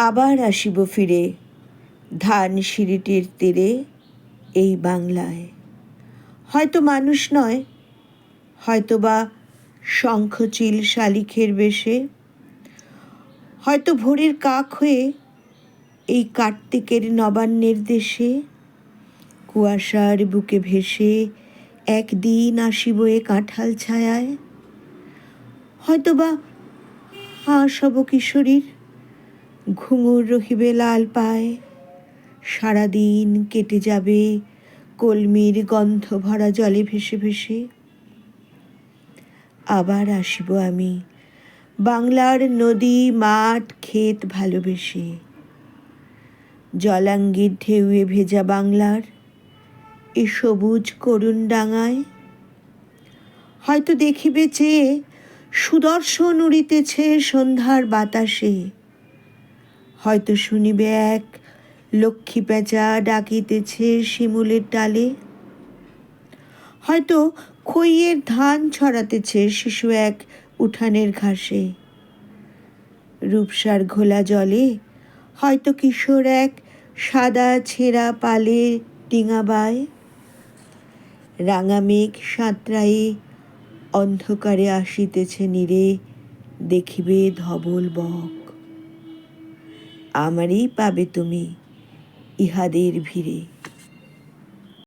আবার আসিব ফিরে ধান সিঁড়িটির তীরে এই বাংলায়। হয়তো মানুষ নয়, হয়তো বা শঙ্খচিল শালিখের বেশে, হয়তো ভোরের কাক হয়ে এই কার্তিকের নবান্নের দেশে কুয়াশার বুকে ভেসে একদিন আসিব এ কাঁঠাল ছায়ায়। হয়তো বা হাঁস হব কিশোরীর, ঘুঙুর রহিবে লাল পায়, সারাদিন কেটে যাবে কলমির গন্ধ ভরা জলে ভেসে ভেসে। আবার আসিব আমি বাংলার নদী মাঠ ক্ষেত ভালোবেসে, জলাঙ্গির ঢেউয়ে ভেজা বাংলার এ সবুজ করুণ ডাঙায়। হয়তো দেখিবে চেয়ে সুদর্শন উড়িতেছে সন্ধ্যার বাতাসে, হয়তো শুনিবে এক লক্ষ্মী পেঁচা ডাকিতেছে শিমুলের ডালে, হয়তো খইয়ের ধান ছড়াতেছে শিশু এক উঠানের ঘাসে। রূপসার ঘোলা জলে হয়তো কিশোর এক সাদা ছেঁড়া পালে ডিঙা বায়। রাঙা মেঘ সাঁতরায়ে অন্ধকারে আসিতেছে নীরে, দেখিবে ধবল বক। আমারই পাবে তুমি ইহাদের ভিড়ে।